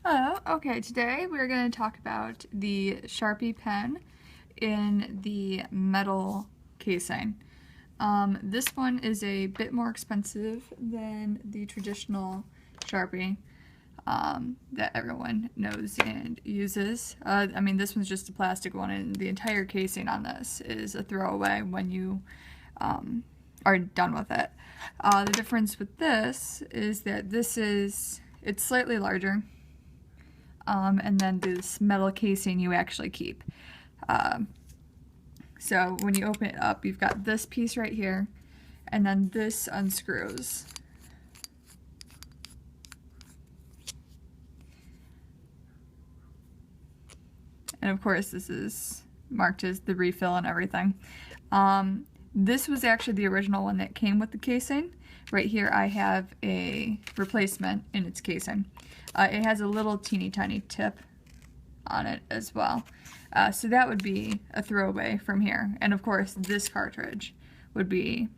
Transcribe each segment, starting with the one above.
Hello. Okay, today we're going to talk about the Sharpie pen in the metal casing. This one is a bit more expensive than the traditional Sharpie that everyone knows and uses. This one's just a plastic one, and the entire casing on this is a throwaway when you are done with it. The difference with this is that it's slightly larger. And then this metal casing you actually keep. So when you open it up, you've got this piece right here, and then this unscrews. And of course, this is marked as the refill and everything. This was actually the original one that came with the casing. Right here I have a replacement in its casing. It has a little teeny tiny tip on it as well. So that would be a throwaway from here. And of course this cartridge would be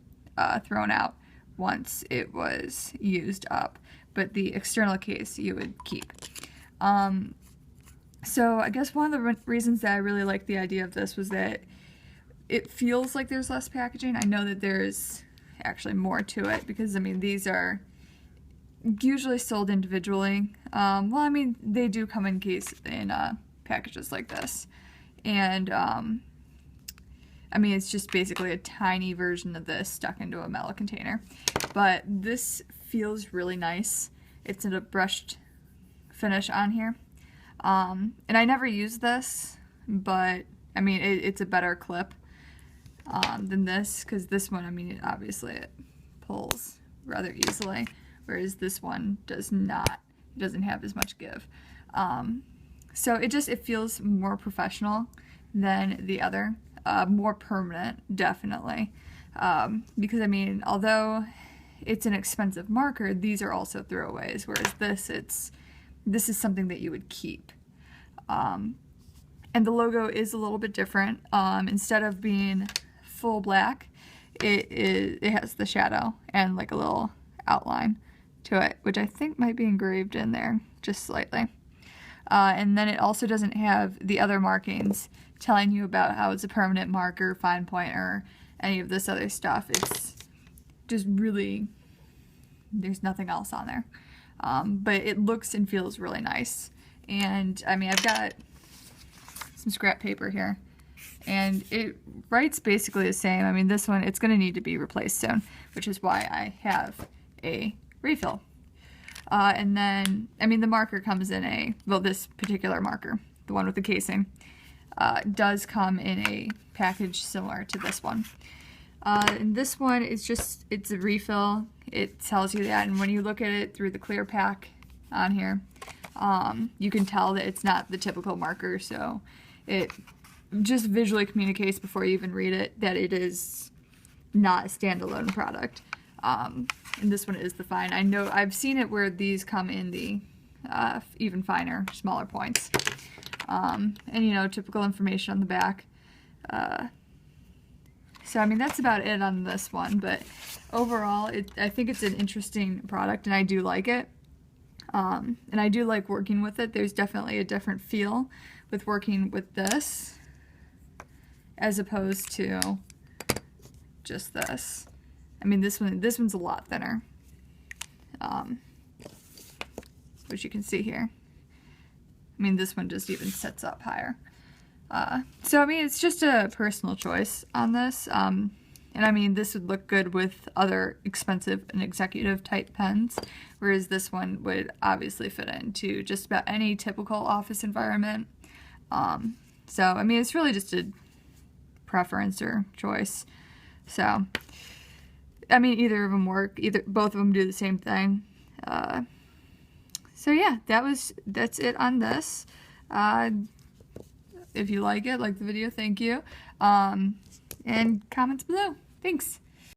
thrown out once it was used up. But the external case you would keep. So I guess one of the reasons that I really like the idea of this was that it feels like there's less packaging. I know that there's actually more to it because, these are usually sold individually. They do come in packages like this. And, it's just basically a tiny version of this stuck into a metal container. But this feels really nice. It's in a brushed finish on here. And I never use this, but, it's a better clip than this, because this one, obviously it pulls rather easily, whereas this one does not. It doesn't have as much give. So it feels more professional than the other, more permanent, definitely. Because, although it's an expensive marker, these are also throwaways, whereas this is something that you would keep. And the logo is a little bit different. Instead of being full black, it has the shadow and like a little outline to it, which I think might be engraved in there just slightly. And then it also doesn't have the other markings telling you about how it's a permanent marker, fine point, or any of this other stuff. It's just really, there's nothing else on there. But it looks and feels really nice. And I've got some scrap paper here, and it writes basically the same. This one, it's going to need to be replaced soon, which is why I have a refill. And then, the marker comes in this particular marker, the one with the casing, does come in a package similar to this one. And this one is it's a refill. It tells you that, and when you look at it through the clear pack on here, you can tell that it's not the typical marker, so it just visually communicates before you even read it that it is not a standalone product. And this one is the fine. I know I've seen it where these come in the even finer, smaller points. And typical information on the back. So that's about it on this one, but overall I think it's an interesting product, and I do like it. And I do like working with it. There's definitely a different feel with working with this as opposed to just this. This one's a lot thinner, which you can see here. This one just even sits up higher. So it's just a personal choice on this. And this would look good with other expensive and executive type pens, whereas this one would obviously fit into just about any typical office environment. So it's really just a preference or choice. So either of them work, both of them do the same thing. So yeah, that's it on this. If you like the video, thank you. And comments below. Thanks.